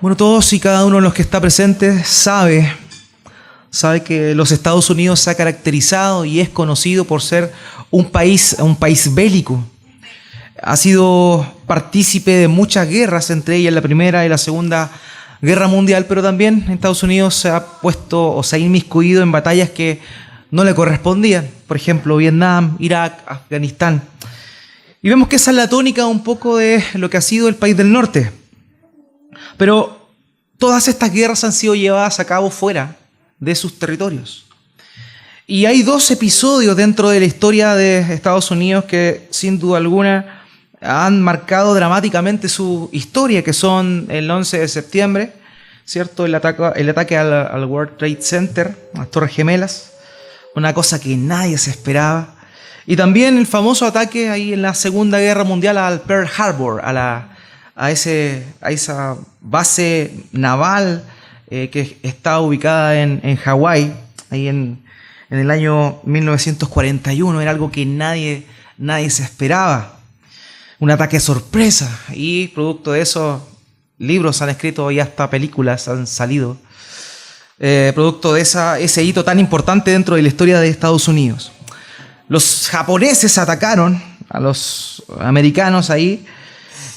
Bueno, todos y cada uno de los que está presente sabe que los Estados Unidos se ha caracterizado y es conocido por ser un país bélico. Ha sido partícipe de muchas guerras, entre ellas la Primera y la Segunda Guerra Mundial, pero también Estados Unidos se ha puesto o se ha inmiscuido en batallas que no le correspondían. Por ejemplo, Vietnam, Irak, Afganistán. Y vemos que esa es la tónica un poco de lo que ha sido el país del norte. Pero todas estas guerras han sido llevadas a cabo fuera de sus territorios. Y hay dos episodios dentro de la historia de Estados Unidos que sin duda alguna han marcado dramáticamente su historia, que son el 11 de septiembre, ¿cierto? El ataque al World Trade Center, a las Torres Gemelas, una cosa que nadie se esperaba. Y también el famoso ataque ahí en la Segunda Guerra Mundial al Pearl Harbor, a esa base naval que está ubicada en Hawái, ahí en el año 1941. Era algo que nadie se esperaba. Un ataque sorpresa. Y producto de eso, libros han escrito y hasta películas han salido. Producto de ese hito tan importante dentro de la historia de Estados Unidos. Los japoneses atacaron a los americanos ahí.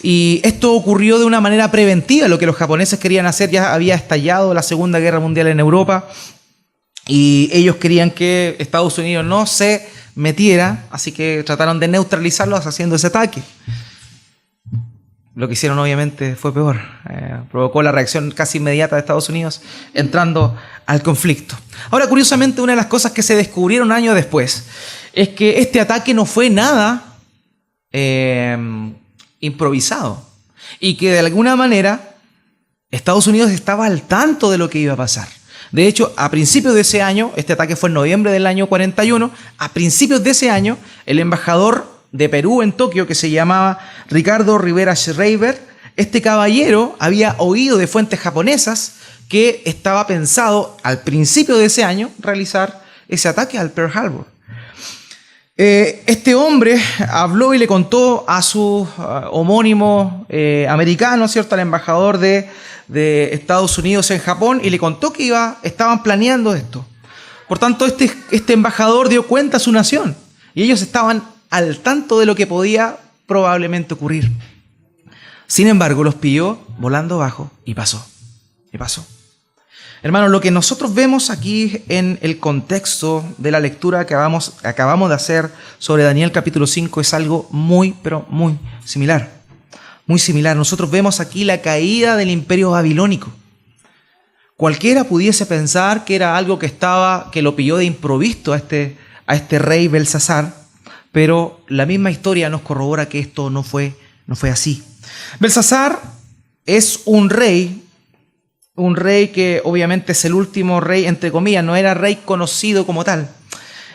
Y esto ocurrió de una manera preventiva. Lo que los japoneses querían hacer, ya había estallado la Segunda Guerra Mundial en Europa y ellos querían que Estados Unidos no se metiera, así que trataron de neutralizarlos haciendo ese ataque. Lo que hicieron obviamente fue peor. Provocó la reacción casi inmediata de Estados Unidos entrando al conflicto. Ahora, curiosamente, una de las cosas que se descubrieron años después es que este ataque no fue nada improvisado y que de alguna manera Estados Unidos estaba al tanto de lo que iba a pasar. De hecho, a principios de ese año, este ataque fue en noviembre del año 41, a principios de ese año, el embajador de Perú en Tokio, que se llamaba Ricardo Rivera Schreiber, este caballero había oído de fuentes japonesas que estaba pensado al principio de ese año realizar ese ataque al Pearl Harbor. Este hombre habló y le contó a su homónimo americano, ¿cierto?, al embajador de Estados Unidos en Japón, y le contó que estaban planeando esto. Por tanto, este embajador dio cuenta a su nación y ellos estaban al tanto de lo que podía probablemente ocurrir. Sin embargo, los pilló volando bajo y pasó. Hermanos, lo que nosotros vemos aquí en el contexto de la lectura que acabamos de hacer sobre Daniel capítulo 5 es algo muy, pero muy similar. Muy similar. Nosotros vemos aquí la caída del imperio babilónico. Cualquiera pudiese pensar que era algo que lo pilló de improviso a este rey Belsasar, pero la misma historia nos corrobora que esto no fue así. Belsasar es un rey que obviamente es el último rey, entre comillas, no era rey conocido como tal.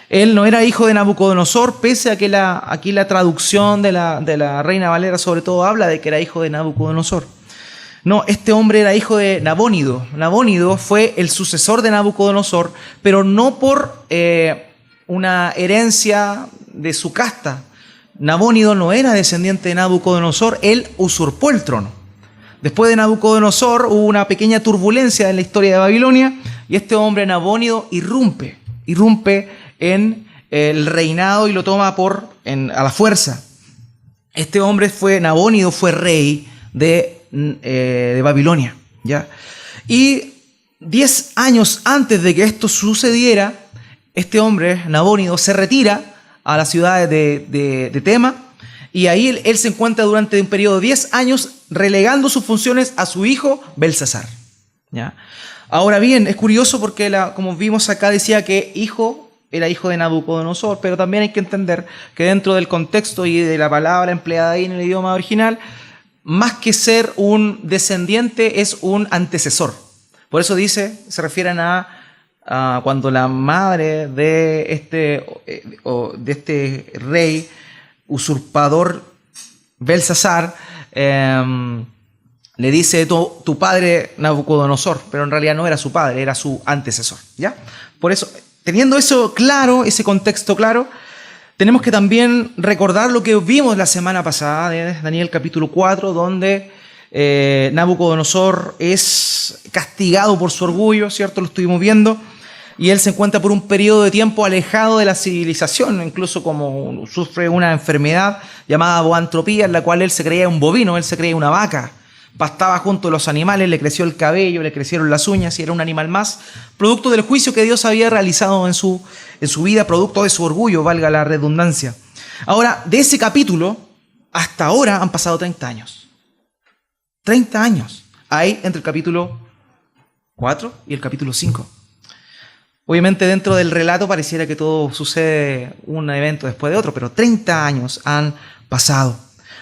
Él no era hijo de Nabucodonosor, pese a que aquí la traducción de la Reina Valera sobre todo habla de que era hijo de Nabucodonosor. No, este hombre era hijo de Nabónido. Nabónido fue el sucesor de Nabucodonosor, pero no por una herencia de su casta. Nabónido no era descendiente de Nabucodonosor, él usurpó el trono. Después de Nabucodonosor hubo una pequeña turbulencia en la historia de Babilonia y este hombre Nabónido irrumpe en el reinado y lo toma a la fuerza. Este hombre Nabónido fue rey de Babilonia, ¿ya? Y 10 años antes de que esto sucediera, este hombre, Nabónido, se retira a la ciudad de Tema. Y ahí él se encuentra durante un periodo de 10 años relegando sus funciones a su hijo Belsasar, ¿ya? Ahora bien, es curioso porque como vimos acá decía que era hijo de Nabucodonosor, pero también hay que entender que dentro del contexto y de la palabra empleada ahí en el idioma original, más que ser un descendiente es un antecesor. Por eso se refieren a cuando la madre de este rey usurpador Belsasar le dice tu padre Nabucodonosor, pero en realidad no era su padre, era su antecesor, ¿ya? Por eso, teniendo eso claro, ese contexto claro, tenemos que también recordar lo que vimos la semana pasada de Daniel capítulo 4, donde Nabucodonosor es castigado por su orgullo, ¿cierto? Lo estuvimos viendo. Y él se encuentra por un periodo de tiempo alejado de la civilización, incluso como sufre una enfermedad llamada boantropía, en la cual él se creía un bovino, él se creía una vaca. Pastaba junto a los animales, le creció el cabello, le crecieron las uñas y era un animal más, producto del juicio que Dios había realizado en su vida, producto de su orgullo, valga la redundancia. Ahora, de ese capítulo hasta ahora han pasado 30 años. 30 años hay entre el capítulo 4 y el capítulo 5. Obviamente dentro del relato pareciera que todo sucede un evento después de otro, pero 30 años han pasado.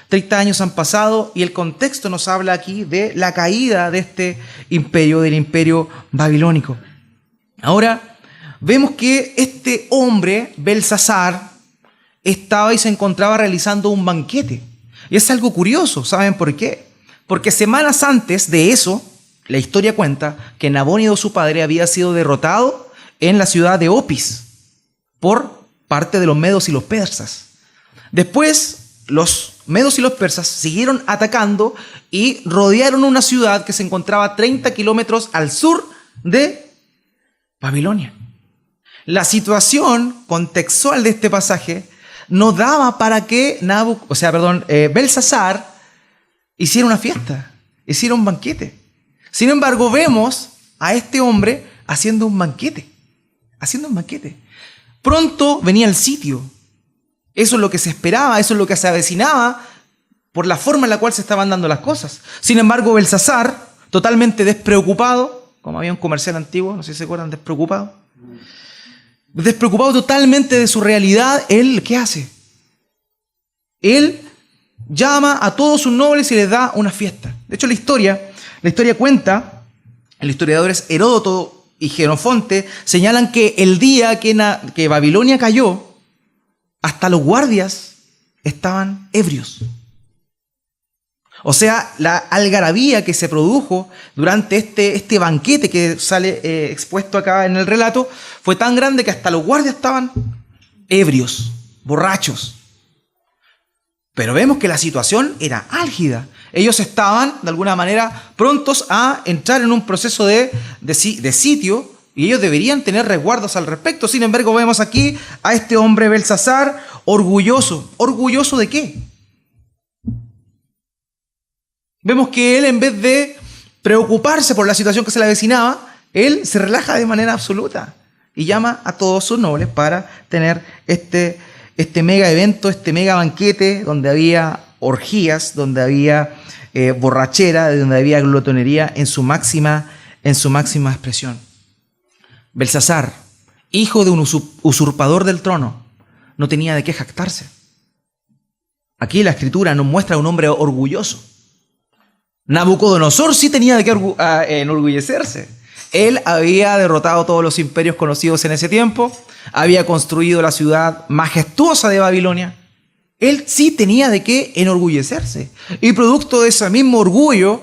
30 años han pasado y el contexto nos habla aquí de la caída de este imperio, del imperio babilónico. Ahora vemos que este hombre, Belsasar, estaba y se encontraba realizando un banquete. Y es algo curioso, ¿saben por qué? Porque semanas antes de eso, la historia cuenta que Nabónido, su padre, había sido derrotado en la ciudad de Opis por parte de los medos y los persas. Después, los medos y los persas siguieron atacando y rodearon una ciudad que se encontraba a 30 kilómetros al sur de Babilonia. La situación contextual de este pasaje no daba para que Belsasar hiciera una fiesta, hiciera un banquete. Sin embargo, vemos a este hombre haciendo un banquete. Pronto venía el sitio. Eso es lo que se esperaba, eso es lo que se avecinaba por la forma en la cual se estaban dando las cosas. Sin embargo, Belsasar, totalmente despreocupado, como había un comercial antiguo, no sé si se acuerdan, despreocupado totalmente de su realidad, él, ¿qué hace? Él llama a todos sus nobles y les da una fiesta. De hecho, la historia cuenta, los historiadores Heródoto y Jenofonte señalan que el día que Babilonia cayó, hasta los guardias estaban ebrios. O sea, la algarabía que se produjo durante este banquete que sale expuesto acá en el relato fue tan grande que hasta los guardias estaban ebrios, borrachos. Pero vemos que la situación era álgida. Ellos estaban, de alguna manera, prontos a entrar en un proceso de sitio y ellos deberían tener resguardos al respecto. Sin embargo, vemos aquí a este hombre Belsasar orgulloso. ¿Orgulloso de qué? Vemos que él, en vez de preocuparse por la situación que se le avecinaba, él se relaja de manera absoluta y llama a todos sus nobles para tener este mega evento, este mega banquete donde había orgías, donde había borrachera, donde había glotonería en su máxima expresión. Belsasar, hijo de un usurpador del trono, no tenía de qué jactarse. Aquí la escritura nos muestra a un hombre orgulloso. Nabucodonosor sí tenía de qué enorgullecerse. Él había derrotado todos los imperios conocidos en ese tiempo, había construido la ciudad majestuosa de Babilonia. Él sí tenía de qué enorgullecerse. Y producto de ese mismo orgullo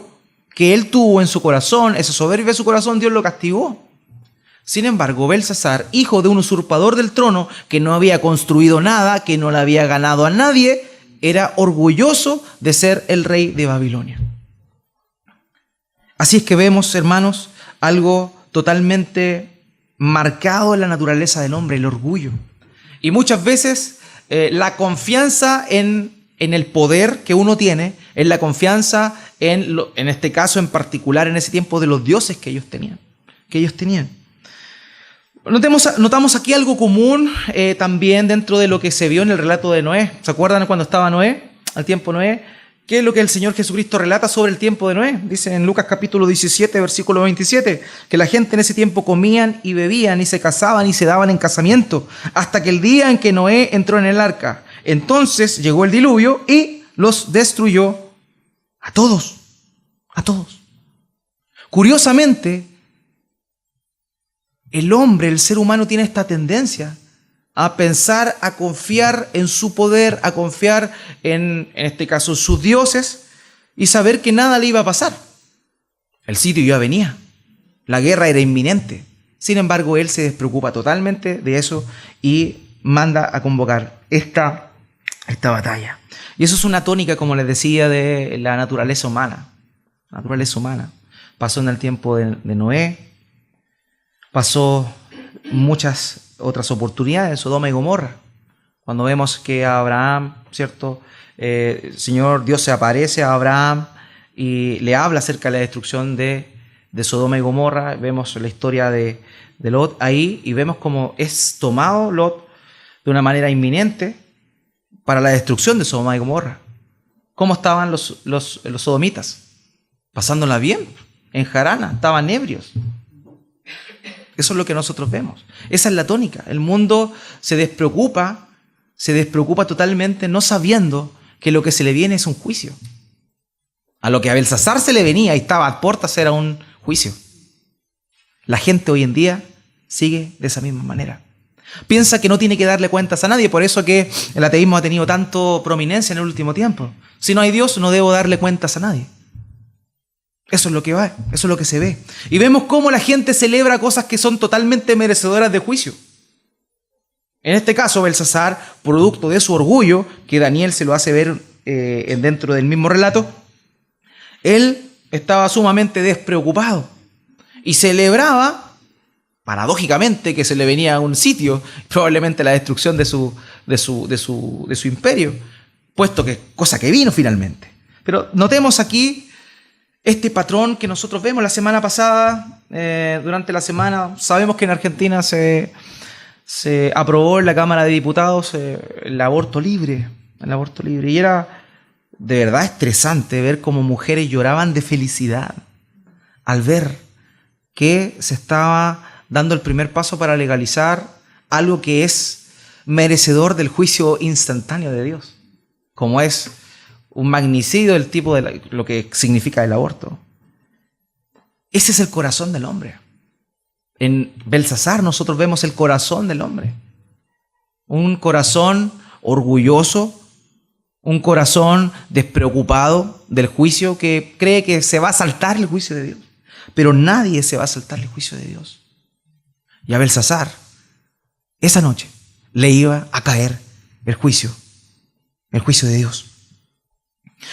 que él tuvo en su corazón, esa soberbia de su corazón, Dios lo castigó. Sin embargo, Belsasar, hijo de un usurpador del trono, que no había construido nada, que no le había ganado a nadie, era orgulloso de ser el rey de Babilonia. Así es que vemos, hermanos, algo totalmente marcado en la naturaleza del hombre, el orgullo. Y muchas veces la confianza en el poder que uno tiene, en la confianza en este caso en particular, en ese tiempo, de los dioses que ellos tenían. Notamos aquí algo común también dentro de lo que se vio en el relato de Noé. ¿Se acuerdan cuando estaba Noé, al tiempo de Noé? ¿Qué es lo que el Señor Jesucristo relata sobre el tiempo de Noé? Dice en Lucas capítulo 17, versículo 27, que la gente en ese tiempo comían y bebían y se casaban y se daban en casamiento, hasta que el día en que Noé entró en el arca. Entonces llegó el diluvio y los destruyó a todos. Curiosamente, el hombre, el ser humano, tiene esta tendencia a pensar, a confiar en su poder, a confiar en este caso, sus dioses, y saber que nada le iba a pasar. El sitio ya venía, la guerra era inminente. Sin embargo, él se despreocupa totalmente de eso y manda a convocar esta batalla. Y eso es una tónica, como les decía, de la naturaleza humana. naturaleza humana. Pasó en el tiempo de Noé, pasó muchas otras oportunidades, Sodoma y Gomorra. Cuando vemos que Abraham, ¿cierto? Señor Dios se aparece a Abraham y le habla acerca de la destrucción de Sodoma y Gomorra. Vemos la historia de Lot ahí y vemos cómo es tomado Lot de una manera inminente para la destrucción de Sodoma y Gomorra. ¿Cómo estaban los sodomitas? Pasándola bien, en jarana, estaban ebrios. Eso es lo que nosotros vemos. Esa es la tónica. El mundo se despreocupa totalmente, no sabiendo que lo que se le viene es un juicio. A lo que a Belsasar se le venía y estaba a puertas era un juicio. La gente hoy en día sigue de esa misma manera. Piensa que no tiene que darle cuentas a nadie, por eso que el ateísmo ha tenido tanto prominencia en el último tiempo. Si no hay Dios, no debo darle cuentas a nadie. Eso es lo que va, eso es lo que se ve. Y vemos cómo la gente celebra cosas que son totalmente merecedoras de juicio. En este caso, Belsasar, producto de su orgullo, que Daniel se lo hace ver dentro del mismo relato, él estaba sumamente despreocupado y celebraba, paradójicamente, que se le venía a un sitio, probablemente la destrucción de su imperio, puesto que cosa que vino finalmente. Pero notemos aquí este patrón que nosotros vemos la semana pasada, durante la semana. Sabemos que en Argentina se aprobó en la Cámara de Diputados el aborto libre. Y era de verdad estresante ver cómo mujeres lloraban de felicidad al ver que se estaba dando el primer paso para legalizar algo que es merecedor del juicio instantáneo de Dios, como es un magnicidio del tipo de lo que significa el aborto. Ese es el corazón del hombre. En Belsasar nosotros vemos el corazón del hombre. Un corazón orgulloso, un corazón despreocupado del juicio, que cree que se va a saltar el juicio de Dios. Pero nadie se va a saltar el juicio de Dios. Y a Belsasar, esa noche, le iba a caer el juicio de Dios.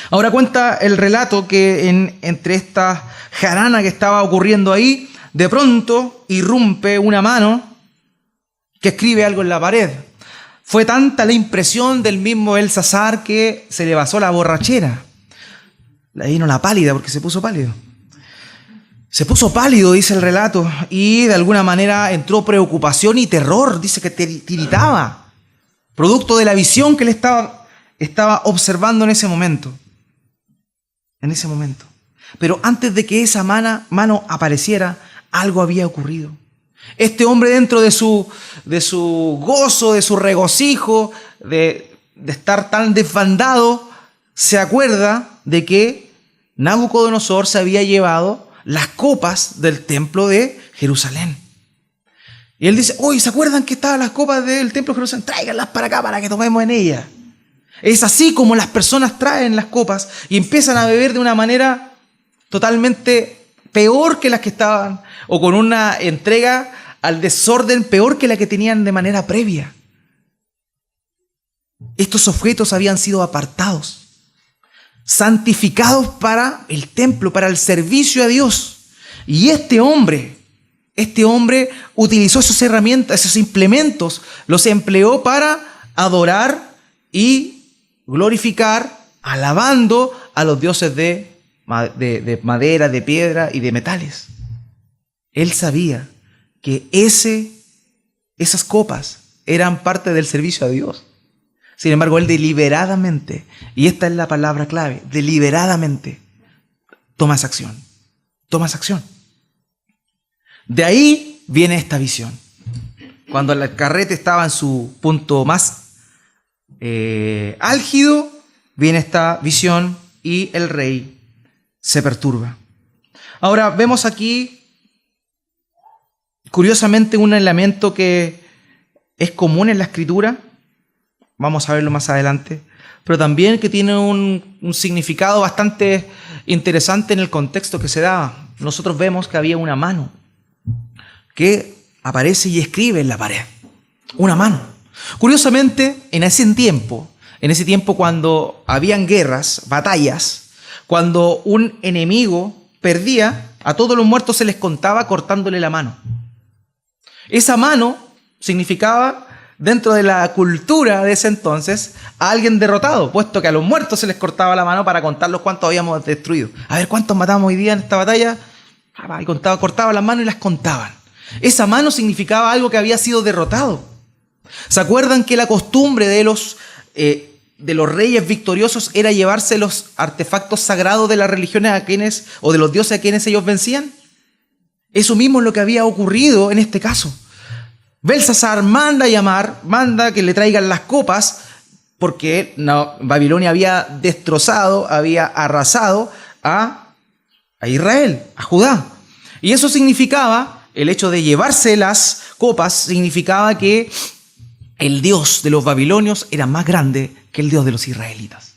Ahora cuenta el relato que entre esta jarana que estaba ocurriendo ahí, de pronto irrumpe una mano que escribe algo en la pared. Fue tanta la impresión del mismo Belsasar que se le pasó la borrachera. Le vino la pálida porque se puso pálido. Se puso pálido, dice el relato, y de alguna manera entró preocupación y terror. Dice que tiritaba, producto de la visión que él estaba observando en ese momento. Pero antes de que esa mano apareciera, algo había ocurrido. Este hombre, dentro de su gozo, de su regocijo, de estar tan desbandado, se acuerda de que Nabucodonosor se había llevado las copas del templo de Jerusalén. Y él dice: oye, ¿se acuerdan que estaban las copas del templo de Jerusalén? Tráiganlas para acá para que tomemos en ellas. Es así como las personas traen las copas y empiezan a beber de una manera totalmente peor que las que estaban, o con una entrega al desorden peor que la que tenían de manera previa. Estos objetos habían sido apartados, santificados para el templo, para el servicio a Dios. Y este hombre utilizó esas herramientas, esos implementos, los empleó para adorar y glorificar, alabando a los dioses de madera, de piedra y de metales. Él sabía que esas copas eran parte del servicio a Dios. Sin embargo, él deliberadamente, y esta es la palabra clave, deliberadamente toma esa acción. De ahí viene esta visión. Cuando el carrete estaba en su punto más álgido, viene esta visión y el rey se perturba. Ahora vemos aquí, curiosamente, un elemento que es común en la Escritura. Vamos a verlo más adelante, pero también que tiene un significado bastante interesante en el contexto que se daba. Nosotros vemos que había una mano que aparece y escribe en la pared. Una mano. Curiosamente, en ese tiempo cuando habían guerras, batallas, Cuando un enemigo perdía, a todos los muertos se les contaba cortándole la mano. Esa mano significaba, dentro de la cultura de ese entonces, a alguien derrotado, puesto que a los muertos se les cortaba la mano para contarlos cuántos habíamos destruido. A ver, ¿cuántos matamos hoy día en esta batalla? Y cortaban las manos y las contaban. Esa mano significaba algo que había sido derrotado. ¿Se acuerdan que la costumbre de los reyes victoriosos era llevarse los artefactos sagrados de las religiones o de los dioses a quienes ellos vencían? Eso mismo es lo que había ocurrido en este caso. Belsasar manda que le traigan las copas, porque Babilonia había destrozado, había arrasado a Israel, a Judá. Y eso significaba, el hecho de llevarse las copas, significaba que el Dios de los babilonios era más grande que el Dios de los israelitas.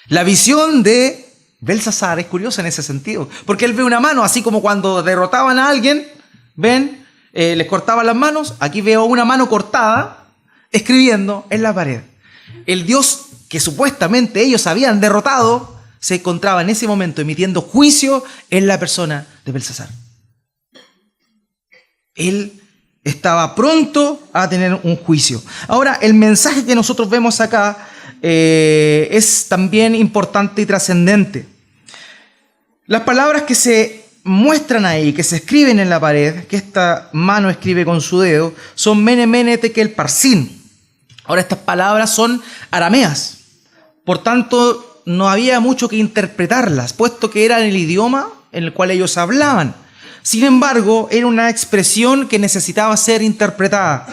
La visión de Belsasar es curiosa en ese sentido, porque él ve una mano, así como cuando derrotaban a alguien, les cortaban las manos. Aquí veo una mano cortada escribiendo en la pared. El Dios que supuestamente ellos habían derrotado se encontraba en ese momento emitiendo juicio en la persona de Belsasar. Él estaba pronto a tener un juicio. Ahora, el mensaje que nosotros vemos acá es también importante y trascendente. Las palabras que se muestran ahí, que se escriben en la pared, que esta mano escribe con su dedo, son Mene, Mene, Tekel, Parsin. Ahora, estas palabras son arameas. Por tanto, no había mucho que interpretarlas, puesto que era el idioma en el cual ellos hablaban. Sin embargo, era una expresión que necesitaba ser interpretada.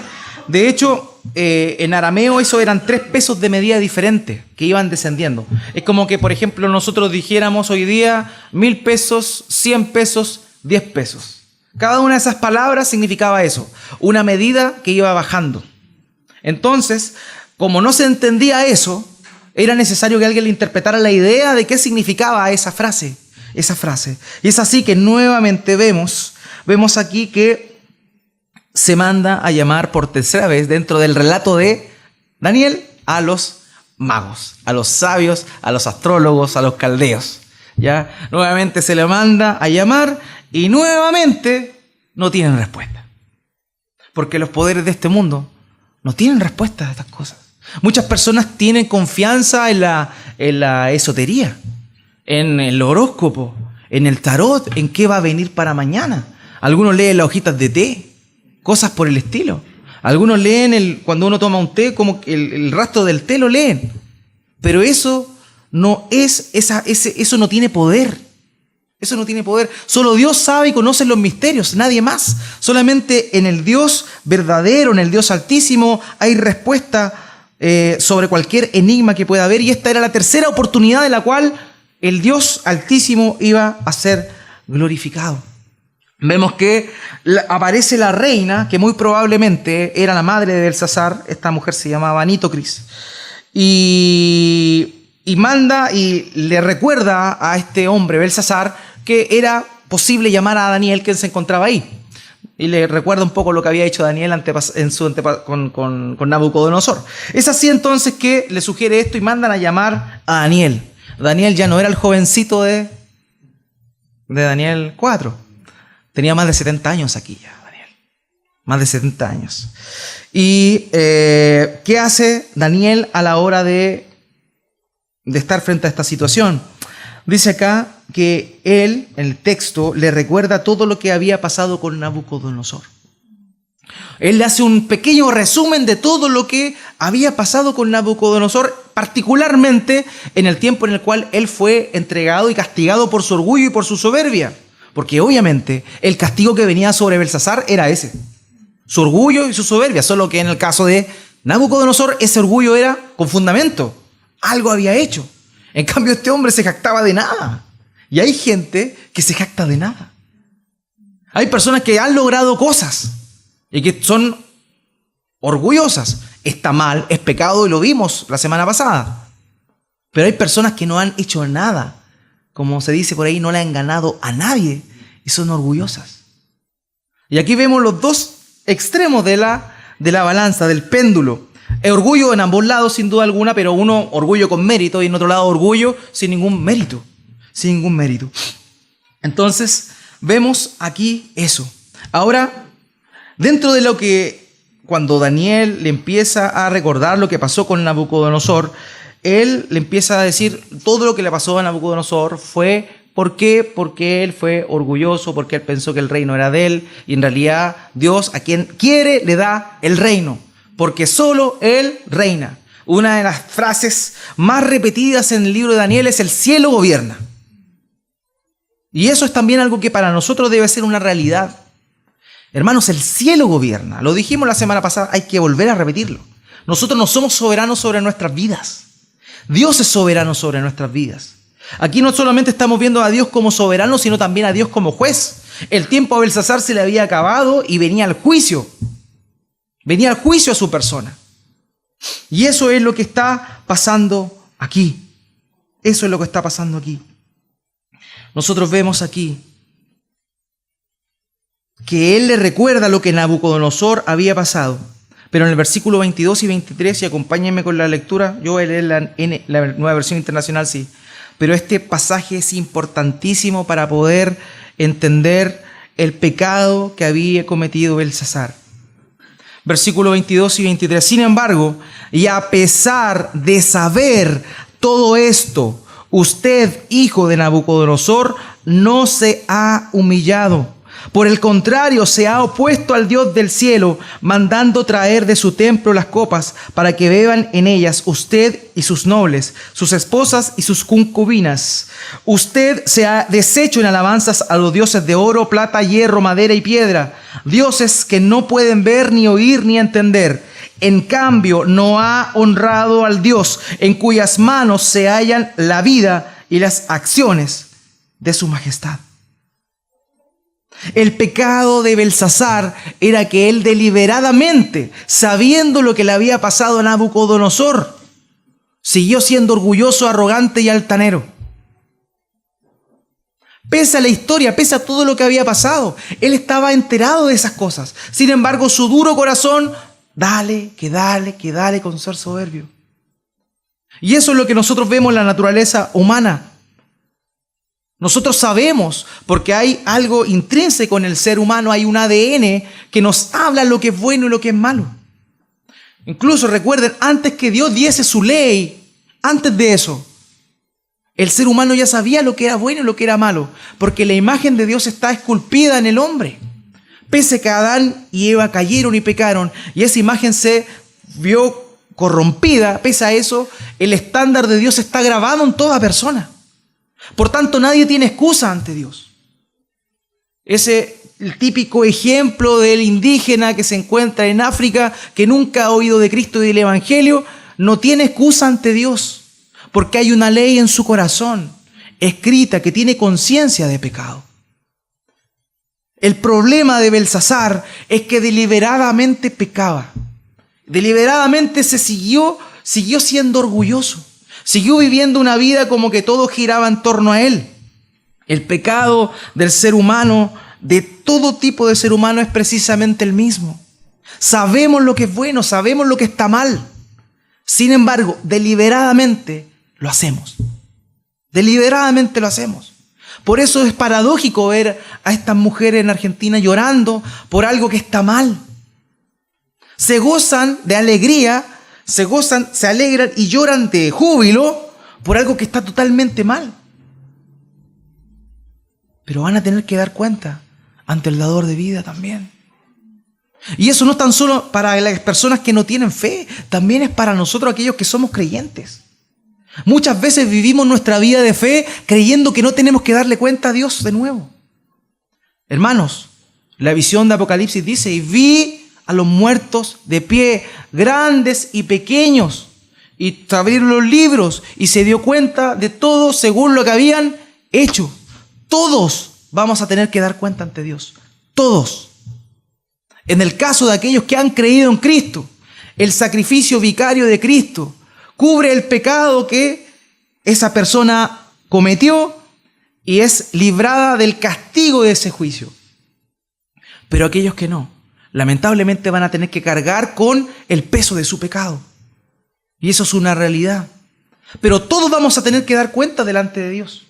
De hecho, en arameo eso eran 3 pesos de medida diferentes que iban descendiendo. Es como que, por ejemplo, nosotros dijéramos hoy día 1000 pesos, 100 pesos, 10 pesos. Cada una de esas palabras significaba eso, una medida que iba bajando. Entonces, como no se entendía eso, era necesario que alguien le interpretara la idea de qué significaba esa frase. Y es así que nuevamente vemos aquí que se manda a llamar por tercera vez dentro del relato de Daniel a los magos, a los sabios, a los astrólogos, a los caldeos. ¿Ya? Nuevamente se le manda a llamar y nuevamente no tienen respuesta. Porque los poderes de este mundo no tienen respuesta a estas cosas. Muchas personas tienen confianza en la esotería, en el horóscopo, en el tarot, en qué va a venir para mañana. Algunos leen las hojitas de té, cosas por el estilo. Algunos leen, cuando uno toma un té, como el rastro del té lo leen. Pero eso no tiene poder. Eso no tiene poder. Solo Dios sabe y conoce los misterios, nadie más. Solamente en el Dios verdadero, en el Dios altísimo, hay respuesta sobre cualquier enigma que pueda haber. Y esta era la tercera oportunidad en la cual el Dios altísimo iba a ser glorificado. Vemos que aparece la reina, que muy probablemente era la madre de Belsasar. Esta mujer se llamaba Nitocris. Y manda y le recuerda a este hombre, Belsasar, que era posible llamar a Daniel, quien se encontraba ahí. Y le recuerda un poco lo que había hecho Daniel con Nabucodonosor. Es así entonces que le sugiere esto y mandan a llamar a Daniel. Daniel ya no era el jovencito de Daniel 4. Tenía más de 70 años aquí ya, Daniel. Más de 70 años. ¿Y qué hace Daniel a la hora de estar frente a esta situación? Dice acá que él, en el texto, le recuerda todo lo que había pasado con Nabucodonosor. Él le hace un pequeño resumen de todo lo que había pasado con Nabucodonosor, particularmente en el tiempo en el cual él fue entregado y castigado por su orgullo y por su soberbia. Porque obviamente el castigo que venía sobre Belsasar era ese, su orgullo y su soberbia, solo que en el caso de Nabucodonosor ese orgullo era con fundamento, algo había hecho. En cambio este hombre se jactaba de nada. Y hay gente que se jacta de nada. Hay personas que han logrado cosas y que son orgullosas. Está mal, es pecado y lo vimos la semana pasada. Pero hay personas que no han hecho nada. Como se dice por ahí, no le han ganado a nadie y son orgullosas. Y aquí vemos los dos extremos de la balanza, del péndulo. Orgullo en ambos lados, sin duda alguna, pero uno orgullo con mérito y en otro lado orgullo sin ningún mérito. Sin ningún mérito. Entonces, vemos aquí eso. Ahora, dentro de lo que, cuando Daniel le empieza a recordar lo que pasó con Nabucodonosor, él le empieza a decir todo lo que le pasó a Nabucodonosor fue, ¿por qué? Porque él fue orgulloso, porque él pensó que el reino era de él, y en realidad Dios a quien quiere le da el reino, porque solo él reina. Una de las frases más repetidas en el libro de Daniel es: el cielo gobierna. Y eso es también algo que para nosotros debe ser una realidad. Hermanos, el cielo gobierna. Lo dijimos la semana pasada, hay que volver a repetirlo. Nosotros no somos soberanos sobre nuestras vidas. Dios es soberano sobre nuestras vidas. Aquí no solamente estamos viendo a Dios como soberano, sino también a Dios como juez. El tiempo a Belsasar se le había acabado y venía al juicio. Venía al juicio a su persona. Y eso es lo que está pasando aquí. Eso es lo que está pasando aquí. Nosotros vemos aquí que él le recuerda lo que Nabucodonosor había pasado. Pero en el versículo 22 y 23, y acompáñenme con la lectura, yo voy a leer la Nueva Versión Internacional, sí. Pero este pasaje es importantísimo para poder entender el pecado que había cometido Belsasar. Versículo 22 y 23. Sin embargo, y a pesar de saber todo esto, usted, hijo de Nabucodonosor, no se ha humillado. Por el contrario, se ha opuesto al Dios del cielo, mandando traer de su templo las copas para que beban en ellas usted y sus nobles, sus esposas y sus concubinas. Usted se ha deshecho en alabanzas a los dioses de oro, plata, hierro, madera y piedra, dioses que no pueden ver, ni oír, ni entender. En cambio, no ha honrado al Dios en cuyas manos se hallan la vida y las acciones de su majestad. El pecado de Belsasar era que él deliberadamente, sabiendo lo que le había pasado a Nabucodonosor, siguió siendo orgulloso, arrogante y altanero. Pese a la historia, pese a todo lo que había pasado, él estaba enterado de esas cosas. Sin embargo, su duro corazón, dale con ser soberbio. Y eso es lo que nosotros vemos en la naturaleza humana. Nosotros sabemos, porque hay algo intrínseco en el ser humano, hay un ADN que nos habla lo que es bueno y lo que es malo. Incluso recuerden, antes que Dios diese su ley, antes de eso, el ser humano ya sabía lo que era bueno y lo que era malo, porque la imagen de Dios está esculpida en el hombre. Pese a que Adán y Eva cayeron y pecaron, y esa imagen se vio corrompida, pese a eso, el estándar de Dios está grabado en toda persona. Por tanto, nadie tiene excusa ante Dios. El típico ejemplo del indígena que se encuentra en África, que nunca ha oído de Cristo y del Evangelio, no tiene excusa ante Dios, porque hay una ley en su corazón, escrita, que tiene conciencia de pecado. El problema de Belsasar es que deliberadamente pecaba. Deliberadamente siguió siendo orgulloso. Siguió viviendo una vida como que todo giraba en torno a él. El pecado del ser humano, de todo tipo de ser humano, es precisamente el mismo. Sabemos lo que es bueno, sabemos lo que está mal. Sin embargo, deliberadamente lo hacemos. Deliberadamente lo hacemos. Por eso es paradójico ver a estas mujeres en Argentina llorando por algo que está mal. Se gozan de alegría, se alegran y lloran de júbilo por algo que está totalmente mal. Pero van a tener que dar cuenta ante el dador de vida también. Y eso no es tan solo para las personas que no tienen fe, también es para nosotros aquellos que somos creyentes. Muchas veces vivimos nuestra vida de fe creyendo que no tenemos que darle cuenta a Dios de nuevo. Hermanos, la visión de Apocalipsis dice: y vi a los muertos de pie, grandes y pequeños, y abrieron los libros y se dio cuenta de todo según lo que habían hecho. Todos vamos a tener que dar cuenta ante Dios. Todos. En el caso de aquellos que han creído en Cristo, el sacrificio vicario de Cristo cubre el pecado que esa persona cometió y es librada del castigo de ese juicio. Pero aquellos que no, lamentablemente van a tener que cargar con el peso de su pecado. Y eso es una realidad. Pero todos vamos a tener que dar cuenta delante de Dios.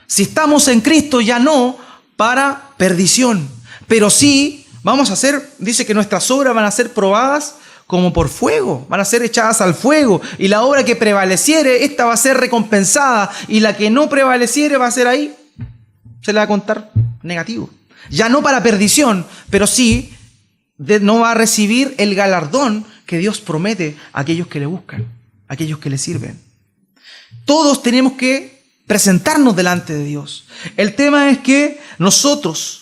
Si estamos en Cristo, ya no para perdición, pero sí vamos a ser, dice que nuestras obras van a ser probadas como por fuego, van a ser echadas al fuego, y la obra que prevaleciere, esta va a ser recompensada, y la que no prevaleciere va a ser ahí, se le va a contar negativo. Ya no para perdición, pero sí no va a recibir el galardón que Dios promete a aquellos que le buscan, a aquellos que le sirven. Todos tenemos que presentarnos delante de Dios. El tema es que nosotros,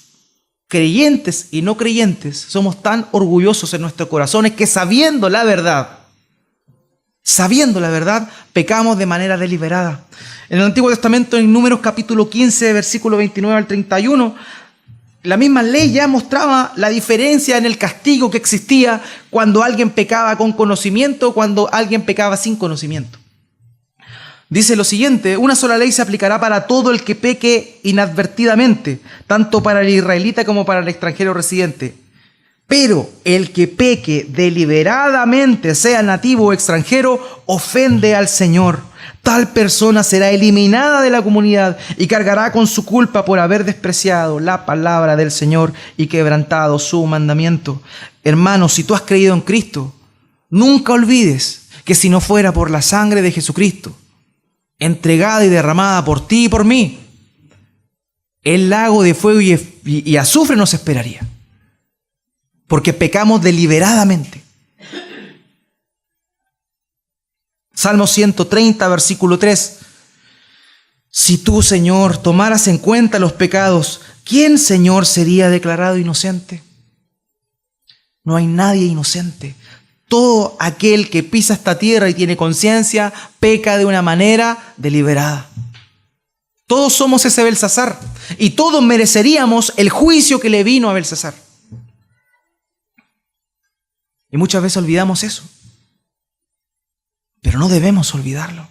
creyentes y no creyentes, somos tan orgullosos en nuestros corazones que sabiendo la verdad, pecamos de manera deliberada. En el Antiguo Testamento, en Números capítulo 15, versículo 29 al 31, la misma ley ya mostraba la diferencia en el castigo que existía cuando alguien pecaba con conocimiento, cuando alguien pecaba sin conocimiento. Dice lo siguiente: una sola ley se aplicará para todo el que peque inadvertidamente, tanto para el israelita como para el extranjero residente. Pero el que peque deliberadamente, sea nativo o extranjero, ofende al Señor. Tal persona será eliminada de la comunidad y cargará con su culpa por haber despreciado la palabra del Señor y quebrantado su mandamiento. Hermanos, si tú has creído en Cristo, nunca olvides que si no fuera por la sangre de Jesucristo, entregada y derramada por ti y por mí, el lago de fuego y azufre nos esperaría, porque pecamos deliberadamente. Salmo 130, versículo 3. Si tú, Señor, tomaras en cuenta los pecados, ¿quién, Señor, sería declarado inocente? No hay nadie inocente. Todo aquel que pisa esta tierra y tiene conciencia, peca de una manera deliberada. Todos somos ese Belsasar y todos mereceríamos el juicio que le vino a Belsasar. Y muchas veces olvidamos eso. Pero no debemos olvidarlo.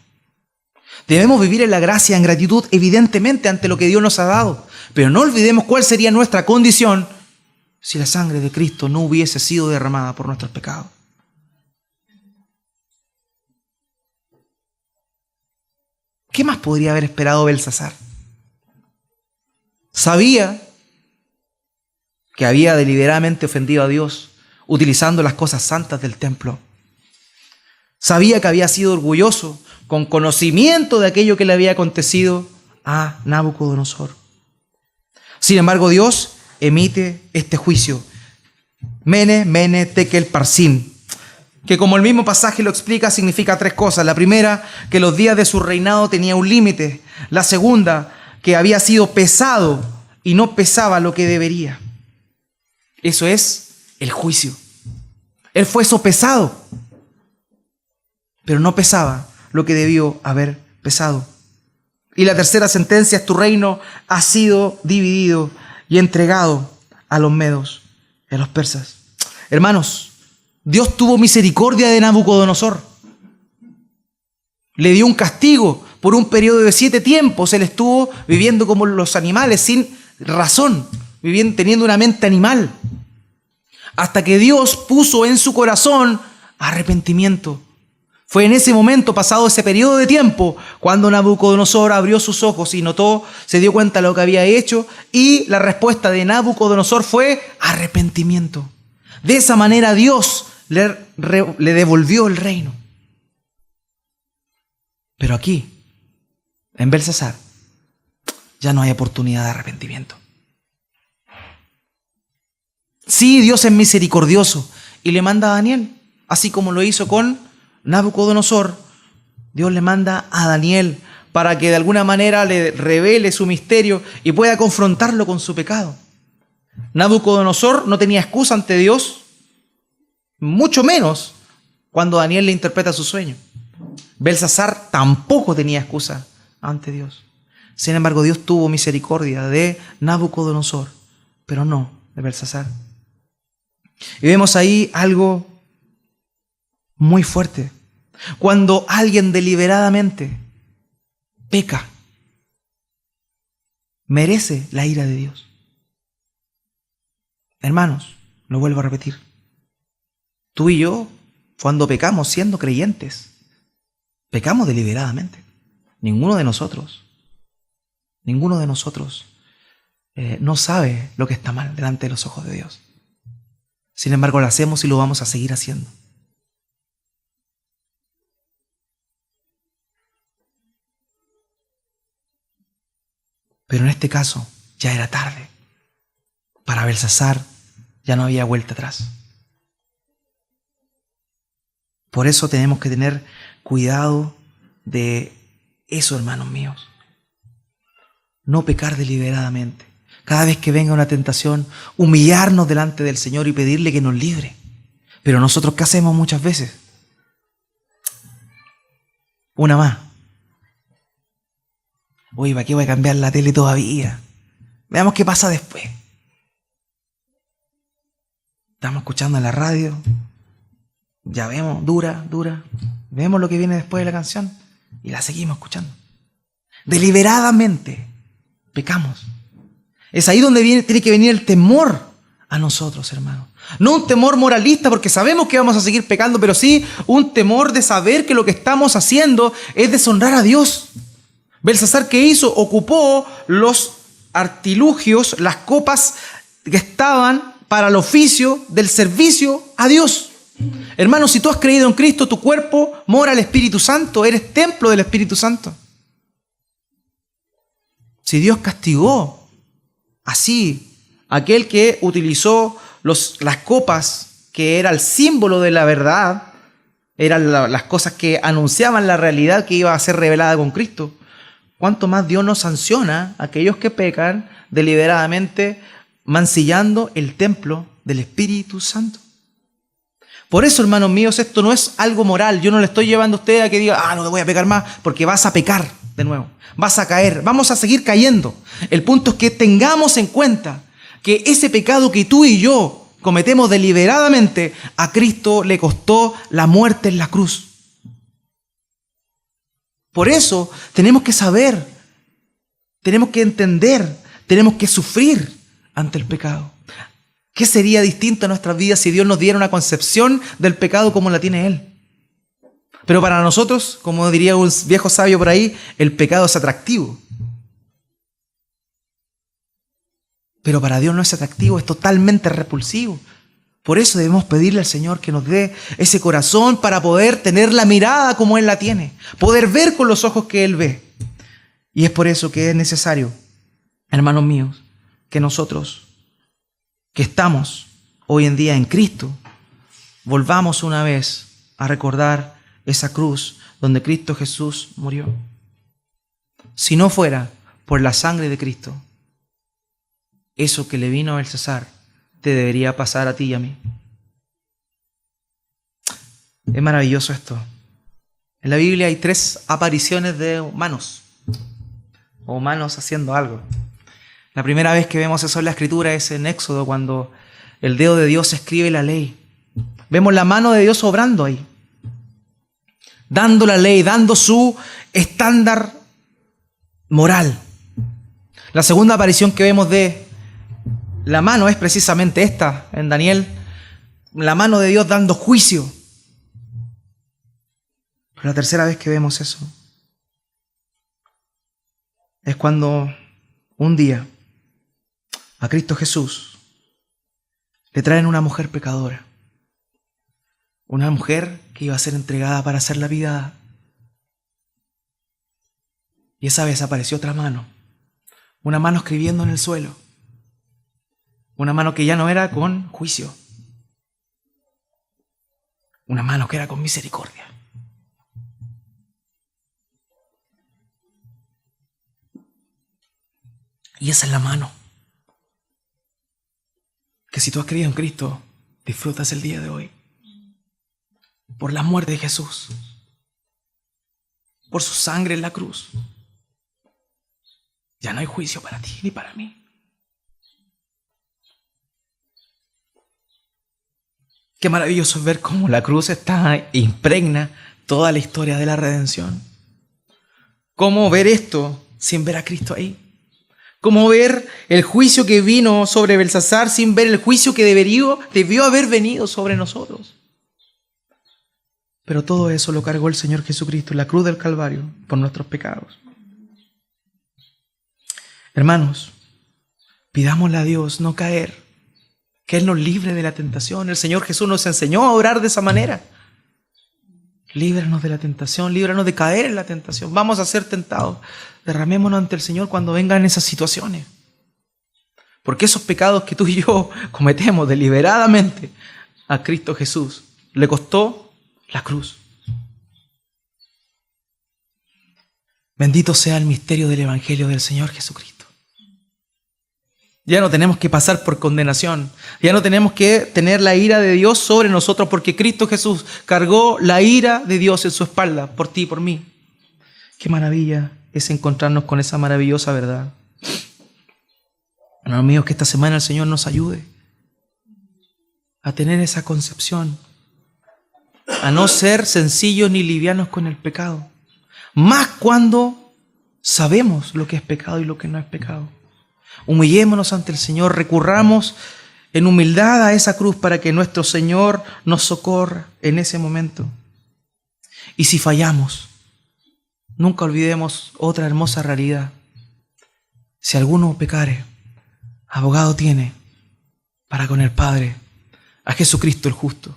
Debemos vivir en la gracia, en gratitud, evidentemente, ante lo que Dios nos ha dado. Pero no olvidemos cuál sería nuestra condición si la sangre de Cristo no hubiese sido derramada por nuestros pecados. ¿Qué más podría haber esperado Belsasar? Sabía que había deliberadamente ofendido a Dios utilizando las cosas santas del templo. Sabía que había sido orgulloso con conocimiento de aquello que le había acontecido a Nabucodonosor. Sin embargo, Dios emite este juicio. Mene, mene, tekel, parsim, que como el mismo pasaje lo explica, significa tres cosas. La primera, que los días de su reinado tenían un límite. La segunda, que había sido pesado y no pesaba lo que debería. Eso es el juicio. Él fue sopesado, pero no pesaba lo que debió haber pesado. Y la tercera sentencia es: tu reino ha sido dividido y entregado a los medos y a los persas. Hermanos, Dios tuvo misericordia de Nabucodonosor. Le dio un castigo por un periodo de 7 tiempos. Él estuvo viviendo como los animales, sin razón, viviendo, teniendo una mente animal. Hasta que Dios puso en su corazón arrepentimiento. Fue en ese momento, pasado ese periodo de tiempo, cuando Nabucodonosor abrió sus ojos y notó, se dio cuenta de lo que había hecho, y la respuesta de Nabucodonosor fue arrepentimiento. De esa manera Dios le devolvió el reino. Pero aquí, en Belsasar, ya no hay oportunidad de arrepentimiento. Sí, Dios es misericordioso y le manda a Daniel, así como lo hizo con Nabucodonosor. Dios le manda a Daniel para que de alguna manera le revele su misterio y pueda confrontarlo con su pecado. Nabucodonosor no tenía excusa ante Dios, mucho menos cuando Daniel le interpreta su sueño. Belsasar tampoco tenía excusa ante Dios. Sin embargo, Dios tuvo misericordia de Nabucodonosor, pero no de Belsasar. Y vemos ahí algo muy fuerte. Cuando alguien deliberadamente peca, merece la ira de Dios. Hermanos, lo vuelvo a repetir. Tú y yo, cuando pecamos siendo creyentes, Pecamos deliberadamente. Ninguno de nosotros no sabe lo que está mal delante de los ojos de Dios. Sin embargo, lo hacemos y lo vamos a seguir haciendo. Pero en este caso ya era tarde. Para Belsasar ya no había vuelta atrás. Por eso tenemos que tener cuidado de eso, hermanos míos. No pecar deliberadamente. Cada vez que venga una tentación, humillarnos delante del Señor y pedirle que nos libre. Pero nosotros, ¿qué hacemos muchas veces? Una más. Oye, ¿para qué voy a cambiar la tele todavía? Veamos qué pasa después. Estamos escuchando en la radio. Ya vemos, dura. Vemos lo que viene después de la canción y la seguimos escuchando. Deliberadamente pecamos. Es ahí donde tiene que venir el temor a nosotros, hermanos. No un temor moralista porque sabemos que vamos a seguir pecando, pero sí un temor de saber que lo que estamos haciendo es deshonrar a Dios. Belsasar, ¿qué hizo? Ocupó los artilugios, las copas que estaban para el oficio del servicio a Dios. Hermano, si tú has creído en Cristo, tu cuerpo mora el Espíritu Santo, eres templo del Espíritu Santo. Si Dios castigó así a aquel que utilizó las copas, que era el símbolo de la verdad, eran las cosas que anunciaban la realidad que iba a ser revelada con Cristo, ¿cuánto más Dios nos sanciona a aquellos que pecan deliberadamente, mancillando el templo del Espíritu Santo? Por eso, hermanos míos, esto no es algo moral. Yo no le estoy llevando a usted a que diga, no te voy a pecar más, porque vas a pecar de nuevo. Vas a caer, vamos a seguir cayendo. El punto es que tengamos en cuenta que ese pecado que tú y yo cometemos deliberadamente, a Cristo le costó la muerte en la cruz. Por eso tenemos que saber, tenemos que entender, tenemos que sufrir ante el pecado. ¿Qué sería distinto en nuestras vidas si Dios nos diera una concepción del pecado como la tiene Él? Pero para nosotros, como diría un viejo sabio por ahí, el pecado es atractivo. Pero para Dios no es atractivo, es totalmente repulsivo. Por eso debemos pedirle al Señor que nos dé ese corazón para poder tener la mirada como Él la tiene, poder ver con los ojos que Él ve. Y es por eso que es necesario, hermanos míos, que nosotros, que estamos hoy en día en Cristo, volvamos una vez a recordar esa cruz donde Cristo Jesús murió. Si no fuera por la sangre de Cristo, eso que le vino a Belsasar te debería pasar a ti y a mí. Es maravilloso esto. En la Biblia hay 3 apariciones de manos, o manos haciendo algo. La primera vez que vemos eso en la Escritura es en Éxodo, cuando el dedo de Dios escribe la ley. Vemos la mano de Dios obrando ahí, dando la ley, dando su estándar moral. La segunda aparición que vemos de la mano es precisamente esta, en Daniel, la mano de Dios dando juicio. Pero la tercera vez que vemos eso es cuando un día a Cristo Jesús le traen una mujer pecadora, una mujer que iba a ser entregada para ser lapidada. Y esa vez apareció otra mano, una mano escribiendo en el suelo, una mano que ya no era con juicio, una mano que era con misericordia. Y esa es la mano que, si tú has creído en Cristo, disfrutas el día de hoy. Por la muerte de Jesús, por su sangre en la cruz, ya no hay juicio para ti ni para mí. Qué maravilloso es ver cómo la cruz impregna toda la historia de la redención. Cómo ver esto sin ver a Cristo ahí. Cómo ver el juicio que vino sobre Belsasar sin ver el juicio que debió haber venido sobre nosotros. Pero todo eso lo cargó el Señor Jesucristo en la cruz del Calvario por nuestros pecados. Hermanos, pidámosle a Dios no caer, que Él nos libre de la tentación. El Señor Jesús nos enseñó a orar de esa manera. Líbranos de la tentación, líbranos de caer en la tentación. Vamos a ser tentados. Derramémonos ante el Señor cuando vengan esas situaciones. Porque esos pecados que tú y yo cometemos deliberadamente a Cristo Jesús, le costó la cruz. Bendito sea el misterio del Evangelio del Señor Jesucristo. Ya no tenemos que pasar por condenación. Ya no tenemos que tener la ira de Dios sobre nosotros porque Cristo Jesús cargó la ira de Dios en su espalda por ti y por mí. Qué maravilla es encontrarnos con esa maravillosa verdad. Hermanos míos, que esta semana el Señor nos ayude a tener esa concepción, a no ser sencillos ni livianos con el pecado, más cuando sabemos lo que es pecado y lo que no es pecado. Humillémonos ante el Señor, recurramos en humildad a esa cruz para que nuestro Señor nos socorra en ese momento. Y si fallamos, nunca olvidemos otra hermosa realidad. Si alguno pecare, abogado tiene para con el Padre a Jesucristo el justo.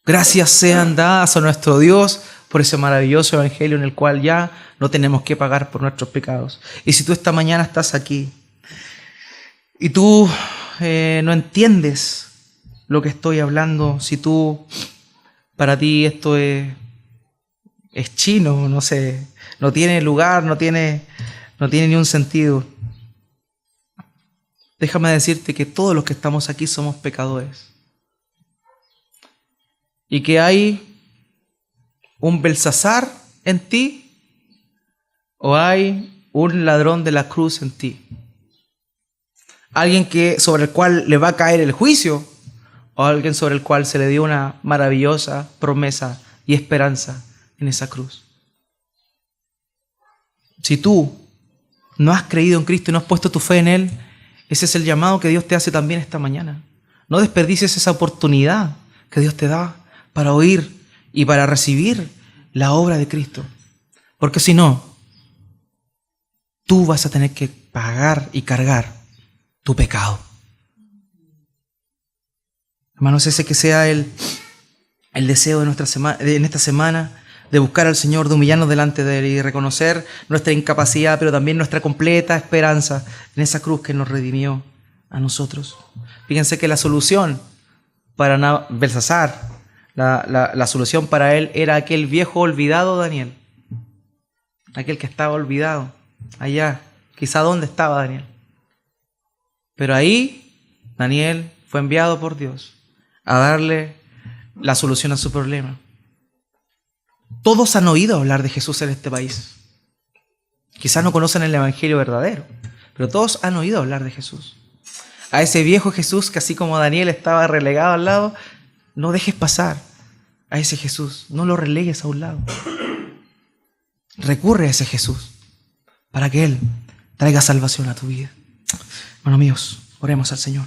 Gracias sean dadas a nuestro Dios por ese maravilloso evangelio en el cual ya no tenemos que pagar por nuestros pecados. Y si tú esta mañana estás aquí y tú no entiendes lo que estoy hablando, si tú, para ti esto es chino, no sé, no tiene lugar, no tiene ni un sentido, déjame decirte que todos los que estamos aquí somos pecadores. Y que hay un Belsasar en ti o hay un ladrón de la cruz en ti. Alguien sobre el cual le va a caer el juicio o alguien sobre el cual se le dio una maravillosa promesa y esperanza en esa cruz. Si tú no has creído en Cristo y no has puesto tu fe en Él, ese es el llamado que Dios te hace también esta mañana. No desperdicies esa oportunidad que Dios te da para oír y para recibir la obra de Cristo. Porque si no, tú vas a tener que pagar y cargar tu pecado. Hermanos, ese que sea el deseo de en esta semana, de buscar al Señor, de humillarnos delante de Él y reconocer nuestra incapacidad, pero también nuestra completa esperanza en esa cruz que nos redimió a nosotros. Fíjense que la solución para Belsasar, la solución para él era aquel viejo olvidado Daniel, aquel que estaba olvidado allá, quizá dónde estaba Daniel. Pero ahí Daniel fue enviado por Dios a darle la solución a su problema. Todos han oído hablar de Jesús en este país. Quizás no conocen el evangelio verdadero, pero todos han oído hablar de Jesús. A ese viejo Jesús que así como Daniel estaba relegado al lado, no dejes pasar a ese Jesús, no lo relegues a un lado. Recurre a ese Jesús para que Él traiga salvación a tu vida. Hermanos míos, oremos al Señor.